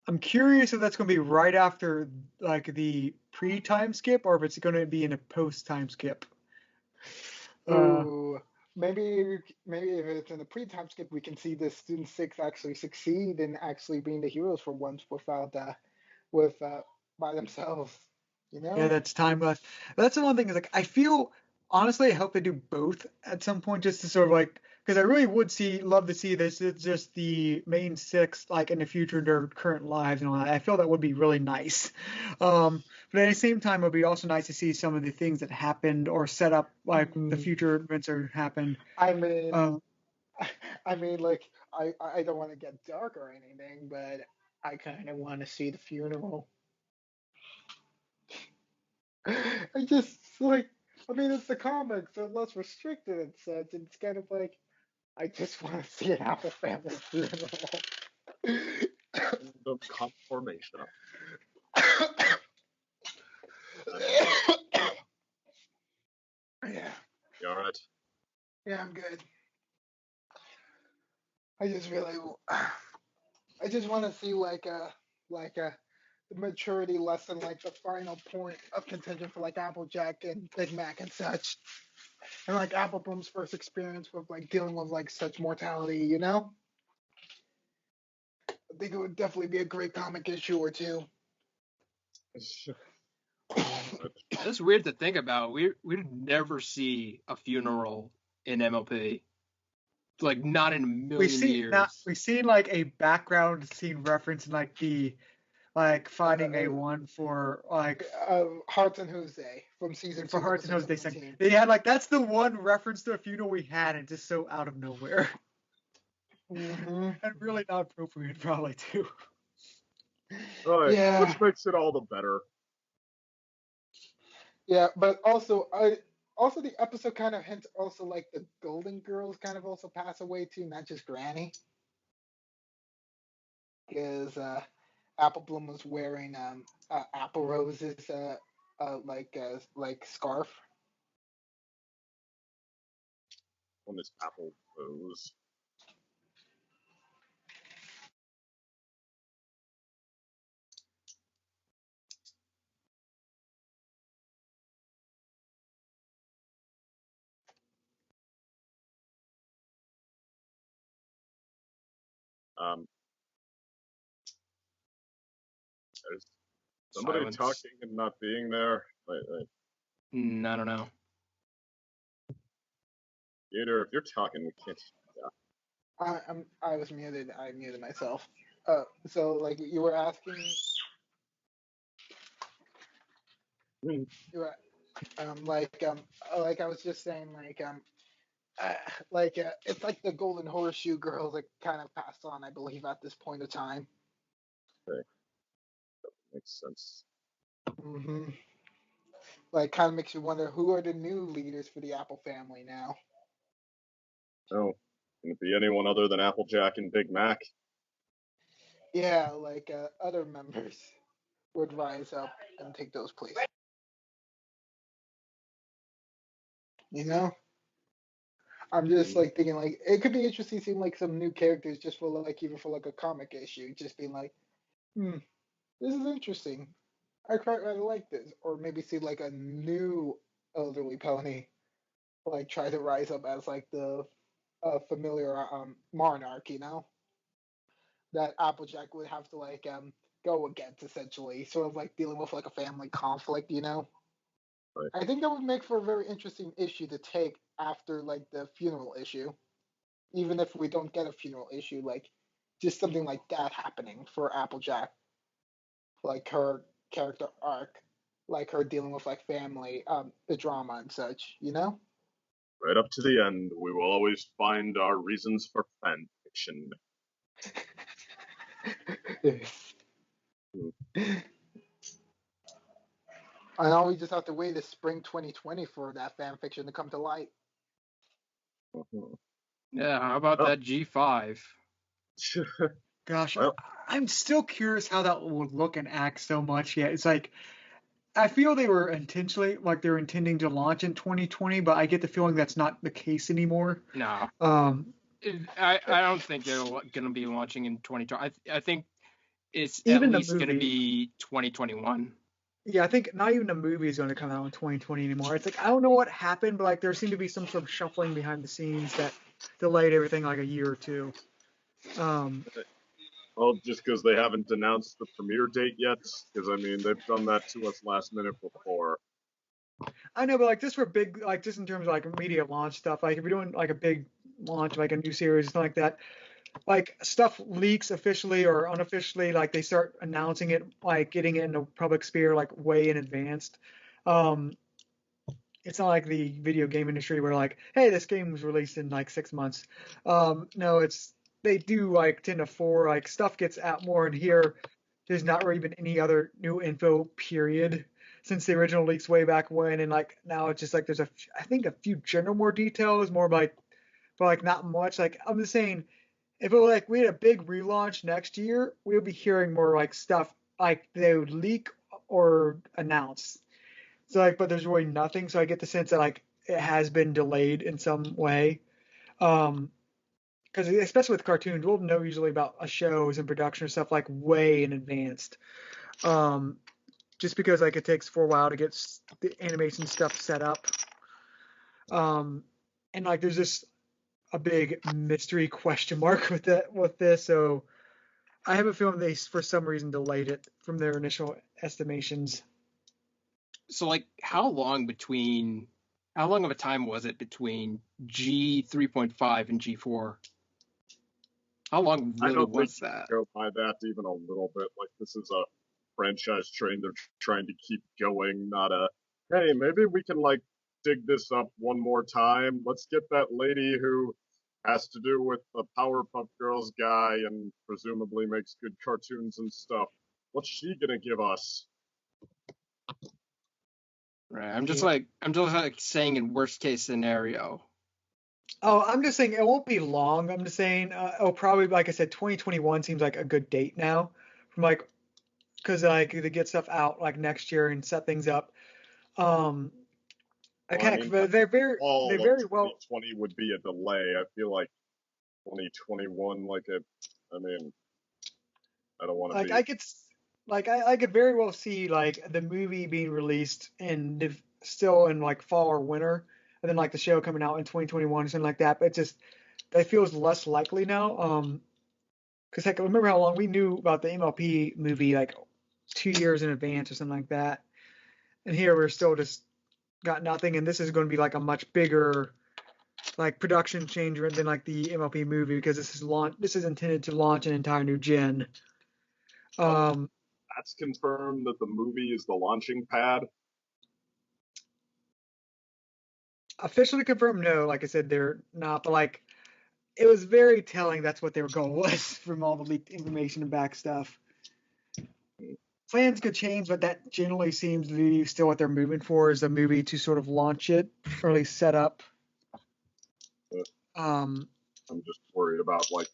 I'm curious if that's gonna be right after like the pre-time skip, or if it's gonna be in a post-time skip. Ooh, maybe if it's in the pre-time skip, we can see the Student Six actually succeed in actually being the heroes for once without with by themselves. You Yeah, know? that's time left. That's the one thing is like I feel honestly I hope they do both at some point, just to sort of like, because I really would love to see this. It's just the main six like in the future, their current lives and all that. I feel that would be really nice. But at the same time, it would be also nice to see some of the things that happened or set up like the Mhm. future events that happened. I mean, Uh, I mean, like I don't want to get dark or anything, but I kind of want to see the funeral. I just like, I mean, it's the comics, so less restricted and such. And it's kind of like, I just want to see an Apple Family funeral. the confirmation. Yeah, You all right? yeah, I'm good. I just really, I just want to see like a the maturity lesson, like the final point of contention for like Applejack and Big Mac and such, and like Apple Bloom's first experience with like dealing with like such mortality. You know, I think it would definitely be a great comic issue or two. That's weird to think about. We'd never see a funeral in MLP. Like not in a million years. we seen like a background scene reference in like the like finding a Uh, one for like Hearts and Jose from season for 2, Hearts and episode Hose Day Sing. 17. They had like that's the one reference to a funeral we had, and just so out of nowhere, Hmm. and really not appropriate probably too. Right, Yeah, which makes it all the better. yeah, but also the episode kind of hints also like the Golden Girls kind of also pass away too, not just Granny, because Apple Bloom was wearing Apple Rose's like scarf. On this Apple Rose. Um, there's somebody Silence. talking and not being there. Wait. I don't know. Gator, if you're talking, we can't. Yeah. I was muted. I muted myself. So like you were asking, Mm. you were like I was just saying uh, it's like the Golden Horseshoe Girls that kind of passed on, I believe, at this point of time. Okay, makes sense. Hmm. Like, kind of makes you wonder who are the new leaders for the Apple family now. No, can it be anyone other than Applejack and Big Mac? Yeah, like other members would rise up and take those places. You know, I'm just like thinking like it could be interesting seeing like some new characters just for like even for like a comic issue, just being like, this is interesting. I quite rather like this, or maybe see like a new elderly pony like try to rise up as like the familiar monarch, you know, that Applejack would have to like go against essentially, sort of like dealing with like a family conflict, you know. Right. I think that would make for a very interesting issue to take after like the funeral issue, even if we don't get a funeral issue, like just something like that happening for Applejack, like her character arc, like her dealing with like family, the drama and such, you know. Right up to the end, we will always find our reasons for fan fiction. And now we just have to wait to spring 2020 for that fan fiction to come to light. Mhm. Yeah, how about that G5? Gosh, Well, I'm still curious how that will look and act so much yet. It's like I feel they were intentionally like they're intending to launch in 2020, but I get the feeling that's not the case anymore. No, Um, I don't think they're going to be launching in 2020. I think it's at even the least going to movie, be 2021. yeah, I think not even the movie is going to come out in 2020 anymore. It's like I don't know what happened, but like there seemed to be some sort of shuffling behind the scenes that delayed everything like a year or two. Um, well, just because they haven't announced the premiere date yet, because I mean they've done that to us last minute before. I know, but like just for big, like just in terms of like media launch stuff, like if you're doing like a big launch, like a new series, something like that, like stuff leaks officially or unofficially, like they start announcing it, like getting it in the public sphere, like way in advance. Um, it's not like the video game industry where like, hey, this game was released in like 6 months. No, it's they do like 10 to 4, like stuff gets out more in here. There's not really been any other new info period since the original leaks way back when, and like now it's just like there's I think a few general more details, more like, but like not much. Like I'm just saying, if it were like we had a big relaunch next year, we would be hearing more like stuff like they would leak or announce. So like, but there's really nothing. So I get the sense that like it has been delayed in some way. Because especially with cartoons, we'll know usually about a show's in production or stuff like way in advance. Um, just because like it takes for a while to get the animation stuff set up. Um, and like there's just a big mystery question mark with this. So I have a feeling they for some reason delayed it from their initial estimations. So like, how long of a time was it between G3.5 and G4? How long I really don't think was you that? can go by that even a little bit. Like this is a franchise train they're trying to keep going, not a hey, maybe we can like dig this up one more time. Let's get that lady who has to do with the Powerpuff Girls guy and presumably makes good cartoons and stuff. What's she gonna give us? Right. Yeah. I'm just like saying in worst case scenario. Oh, I'm just saying it won't be long. I'm just saying it'll probably, like I said, 2021 seems like a good date now, from like because like to get stuff out like next year and set things up. Um, I Well, I kind mean, of they all of very well 2020 would be a delay. I feel like 2021, I mean, I don't want to like be. I could like I could very well see like the movie being released in still in like fall or winter, and then like the show coming out in 2021 or something like that. But it just that feels less likely now. Because like remember how long we knew about the MLP movie like 2 years in advance or something like that, and here we're still just got nothing, and this is going to be like a much bigger like production change than like the MLP movie because this is intended to launch an entire new gen. Oh, Um, that's confirmed that the movie is the launching pad. Officially confirmed, no. Like I said, they're not, but like it was very telling that's what their goal was from all the leaked information and back stuff. Plans could change, but that generally seems to be still what they're moving for is a movie to sort of launch it, or at least set up. Um, I'm just worried about like,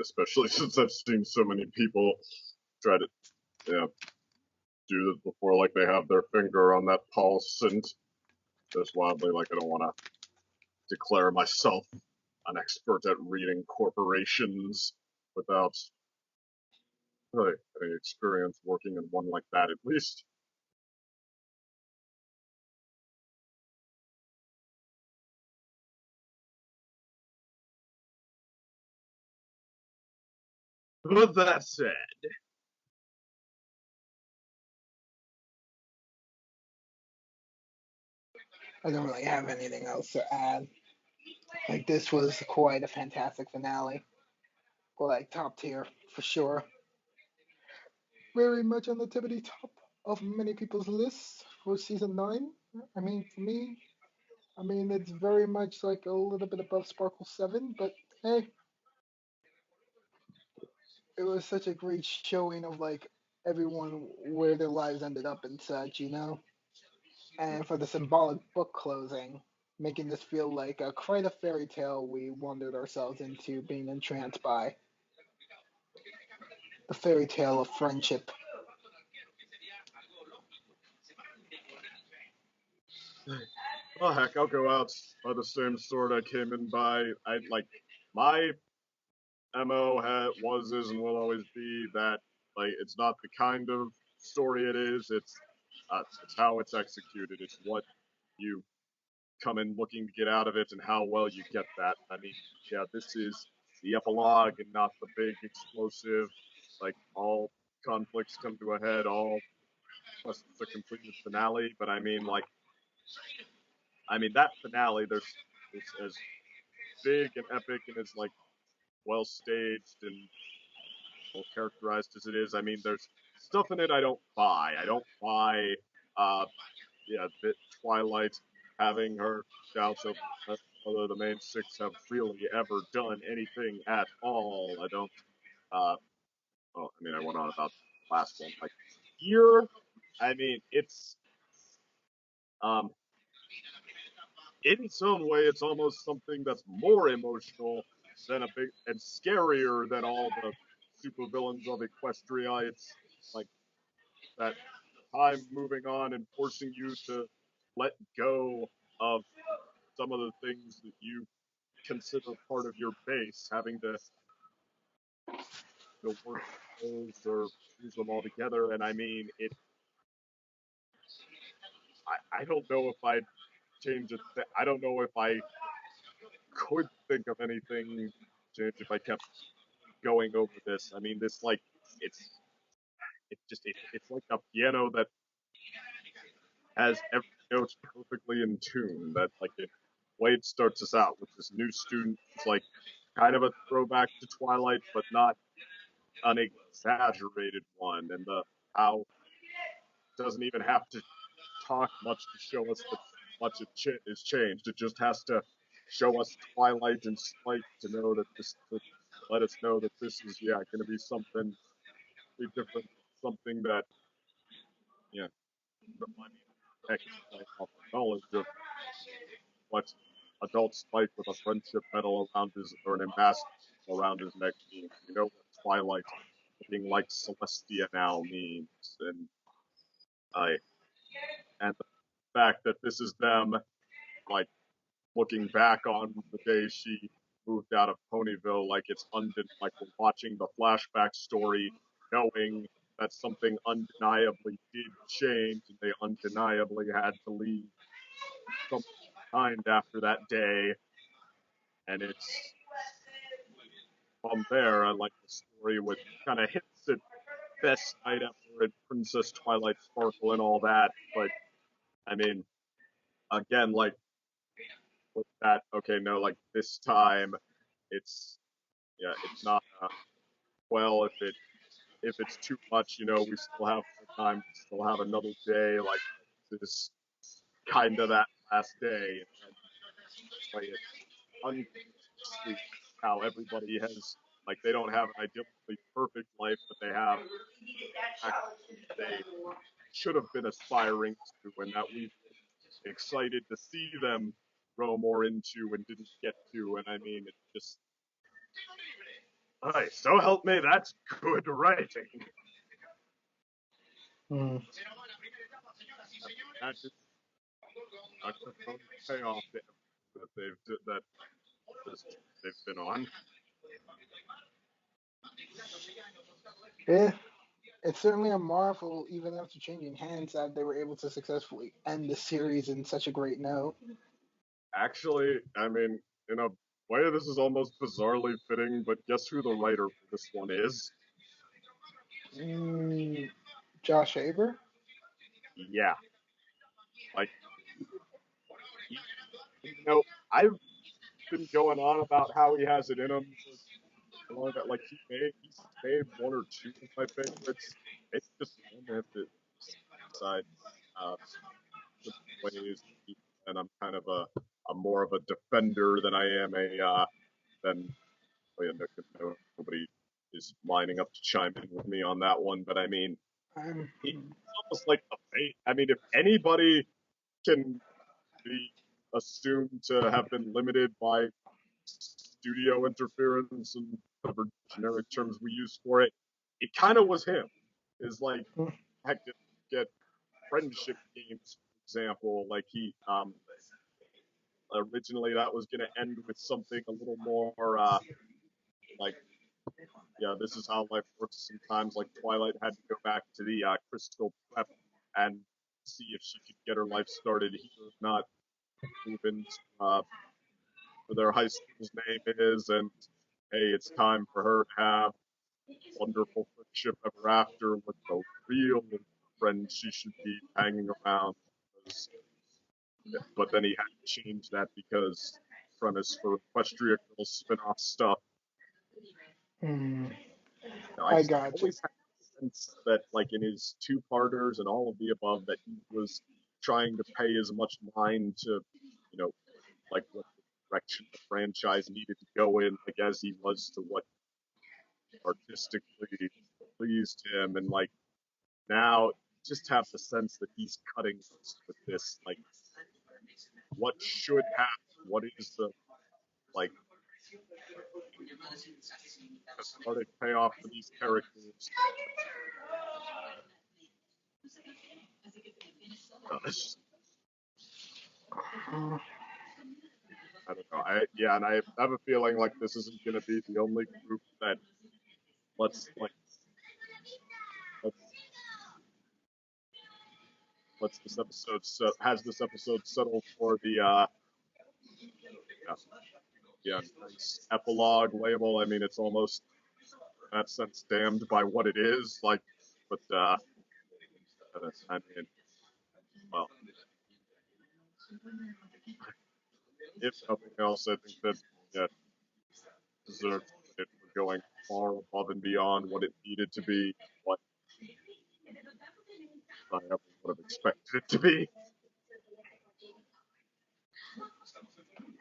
especially since I've seen so many people try to, yeah, do this before, like they have their finger on that pulse, and just wildly, like I don't want to declare myself an expert at reading corporations without really any experience working in one like that, at least. With that said, I don't really have anything else to add. Like this was quite a fantastic finale. Like top tier for sure. Very much on the tippity top of many people's lists for season 9. I mean, for me, I mean it's very much like a little bit above Sparkle 7, but hey, it was such a great showing of like everyone where their lives ended up and such, you know. And for the symbolic book closing, making this feel like quite a fairy tale we wandered ourselves into, being entranced by. The fairy tale of friendship. Oh heck, I'll go out by the same sword I came in by. My MO was, is, and will always be that it's not the kind of story it is. It's how it's executed. It's what you come in looking to get out of it and how well you get that. I mean, yeah, this is the epilogue and not the big explosive. All conflicts come to a head. All quests are completed finale. But I mean, that finale. There's as big and epic and as well staged and well characterized as it is. I mean, there's stuff in it I don't buy. I don't buy, that Twilight having her doubts over whether the main six have really ever done anything at all. I don't. Well, I mean, I went on about the last one. Here, I mean, it's in some way, it's almost something that's more emotional than a big and scarier than all the supervillains of Equestria. It's like that time moving on and forcing you to let go of some of the things that you consider part of your base, having to work those or use them all together. And I mean, I don't know if I'd change it. I don't know if I could think of anything change if I kept going over this. I mean, this it's it's like a piano that has every note perfectly in tune. That Wade starts us out with this new student who's kind of a throwback to Twilight, but not an exaggerated one, and how doesn't even have to talk much to show us that much is changed. It just has to show us Twilight and Spike to know that to let us know that this is going to be something different, something that I mean, heck, off knowledge of what adult Spike with a friendship medal around or an ambassador around his neck means. You know what Twilight looking like Celestia now means, and the fact that this is them looking back on the day she moved out of Ponyville, it's we're watching the flashback story, knowing that something undeniably did change, and they undeniably had to leave something behind after that day. And it's from there, I like the story with kind of hits at Best Night Ever and Princess Twilight Sparkle and all that. But I mean, again, with that, okay, no, this time, it's not. Well, if it's too much, we still have more time. We still have another day. This is kind of that last day. And it's unconsciously how everybody has they don't have an ideally perfect life, but they have they should have been aspiring to, and that we've been excited to see them grow more into and didn't get to. And I mean, it's just, hey, so help me, that's good writing. That is a component payoff that they've been on. Yeah, it's certainly a marvel, even after changing hands, that they were able to successfully end the series in such a great note. Actually, I mean, in a way, this is almost bizarrely fitting, but guess who the writer for this one is? Josh Aber? Yeah. I've been going on about how he has it in him for long, that he's made one or two of my favorites. It's just one of the side ways, and I'm kind of I'm more of a defender than I am nobody is lining up to chime in with me on that one. But I mean, it's almost like a fate. I mean, if anybody can be assumed to have been limited by studio interference and whatever generic terms we use for it. It kind of was him. Is like, heck, get friendship games, for example. Like he, originally that was going to end with something a little more, like, yeah, this is how life works sometimes. Like Twilight had to go back to the crystal prep and see if she could get her life started here, not moving where their high school's name is, and hey, it's time for her to have wonderful friendship ever after with the real friend she should be hanging around. But then he had to change that because premise for Equestria Girls spin-off stuff. I got you. Always had the sense that, like, in his two-parters and all of the above, that he was trying to pay as much mind to, you know, like what direction the franchise needed to go in, like as he was to what artistically pleased him, and like now just have the sense that he's cutting with this, like what should happen, what is the like cathartic payoff for these characters. I don't know. And I have a feeling like this isn't going to be the only group that let's this episode has this episode settled for the nice epilogue label. I mean, it's almost in that sense damned by what it is, like, but I mean, well, if nothing else, I think that deserves credit for going far above and beyond what it needed to be, what I ever would have expected it to be.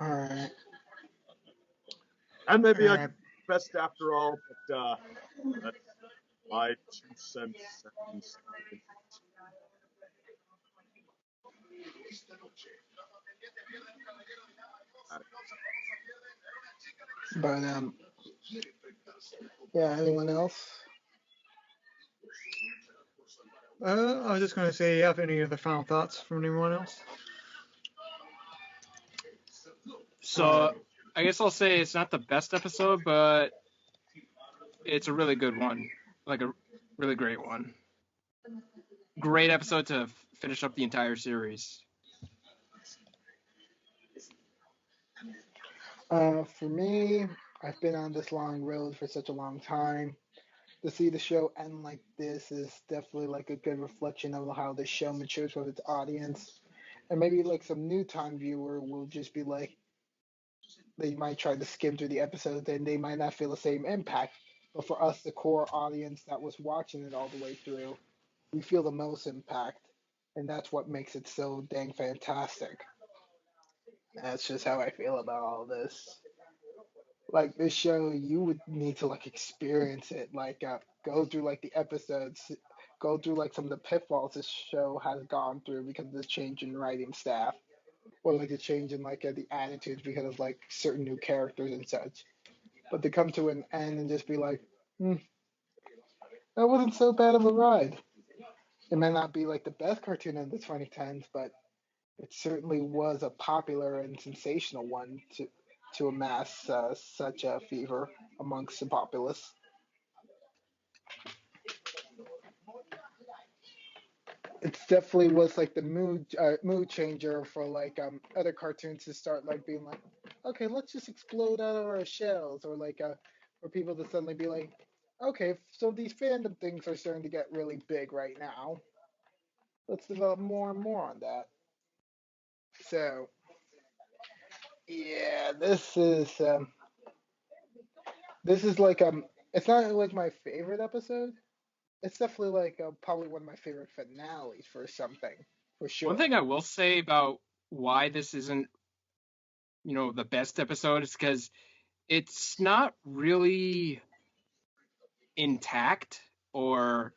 Alright. And maybe I best after all, but that's my 2 cents. But yeah, anyone else? I was just going to say, you have any other final thoughts from anyone else? So I guess I'll say it's not the best episode, but it's a really good one, like a really great one. Great episode to finish up the entire series. For me, I've been on this long road for such a long time. To see the show end like this is definitely like a good reflection of how the show matures with its audience. And maybe like some new time viewer will just be like, they might try to skim through the episodes and they might not feel the same impact. But for us, the core audience that was watching it all the way through, we feel the most impact. And that's what makes it so dang fantastic. That's just how I feel about all this. Like this show, you would need to like experience it, like go through like the episodes, go through like some of the pitfalls this show has gone through because of the change in writing staff, or like the change in like the attitudes because of like certain new characters and such. But to come to an end and just be like, that wasn't so bad of a ride. It may not be like the best cartoon of the 2010s, but it certainly was a popular and sensational one to amass such a fever amongst the populace. It definitely was like the mood changer for like other cartoons to start like being like, okay, let's just explode out of our shells, or like for people to suddenly be like, okay, so these fandom things are starting to get really big right now. Let's develop more and more on that. So yeah, this is like it's not like my favorite episode. It's definitely like probably one of my favorite finales for something, for sure. One thing I will say about why this isn't, the best episode is because it's not really intact, or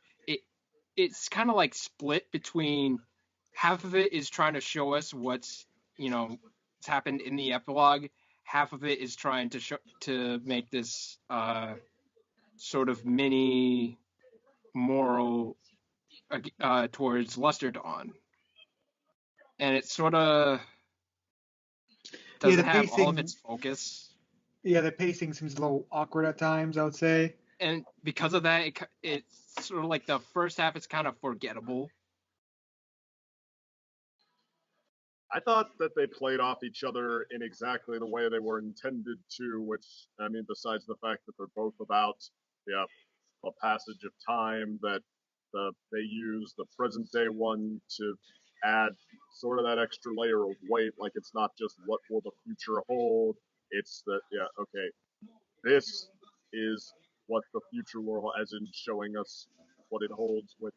it's kind of like split between half of it is trying to show us what's, that's happened in the epilogue, half of it is trying to make this sort of mini moral towards Luster Dawn, and it sort of doesn't have all of its focus. Yeah, the pacing seems a little awkward at times, I would say. And because of that, it's sort of like the first half is kind of forgettable. I thought that they played off each other in exactly the way they were intended to, which, I mean, besides the fact that they're both about a passage of time, that they use the present day one to add sort of that extra layer of weight, like it's not just what will the future hold, it's that, okay, this is what the future will, as in showing us what it holds with,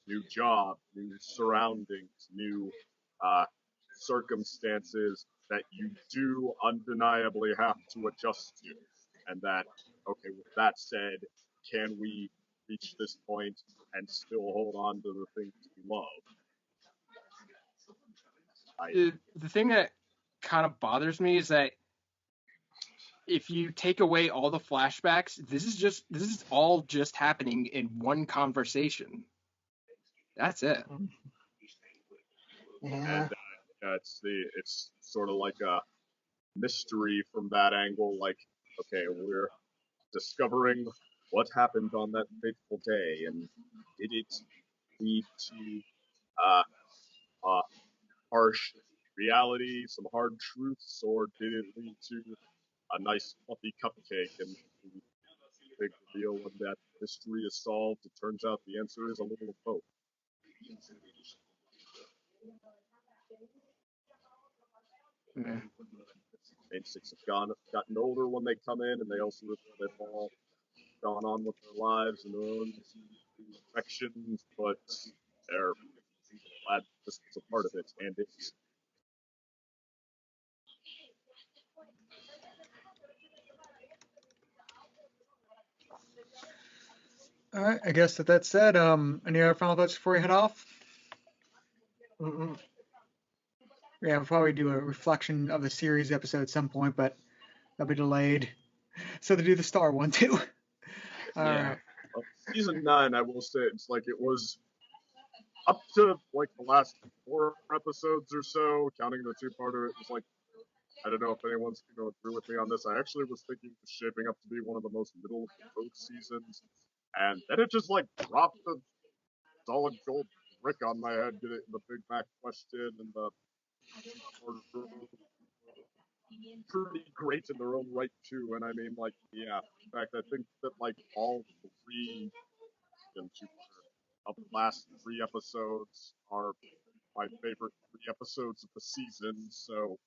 new job, new surroundings, new circumstances that you do undeniably have to adjust to. And that, okay, with that said, can we reach this point and still hold on to the things we love? The thing that kind of bothers me is that if you take away all the flashbacks, this is all just happening in one conversation. That's it. Yeah. And it's sort of like a mystery from that angle. Like, okay, we're discovering what happened on that fateful day, and did it lead to harsh reality, some hard truths, or did it lead to a nice fluffy cupcake? And the big reveal when that mystery is solved, it turns out the answer is a little of both. Yeah. Main six have gotten older when they come in, and they also they've all gone on with their lives and their own affections, but they're glad this was a part of it, and it's. All right, I guess that said, any other final thoughts before we head off? Mm-mm. Yeah, we'll probably do a reflection of the series episode at some point, but that'll be delayed. So to do the Star one too. All right. Season 9, I will say, it's like it was up to like the last 4 episodes or so, counting the 2-parter. It was like, I don't know if anyone's going to agree with me on this. I actually was thinking it was shaping up to be one of the most middle of the road seasons, and then it just like dropped the solid gold brick on my head, getting the Big Mac question and the pretty great in their own right too. And I mean, like, yeah, in fact, I think that like all 3 of the last 3 episodes are my favorite 3 episodes of the season. So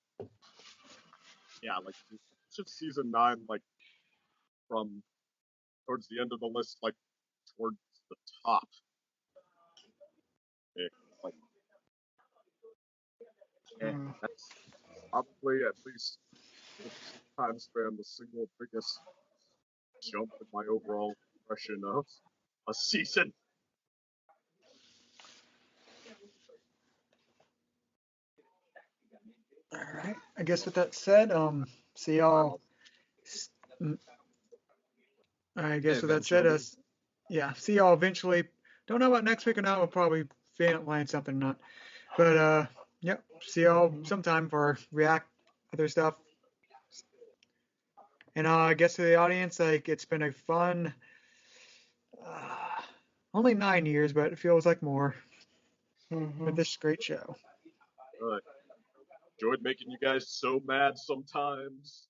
yeah, like just season 9, like from towards the end of the list, like towards the top. Like, that's probably at least time span the single biggest jump in my overall impression of a season. All right. I guess with that said, see y'all. I guess with that said, yeah, see y'all eventually. Don't know about next week or not. We'll probably plan something or not. But yep, see y'all sometime for React other stuff. And I guess to the audience, like it's been a fun, only 9 years, but it feels like more with this great show. Enjoyed making you guys so mad sometimes.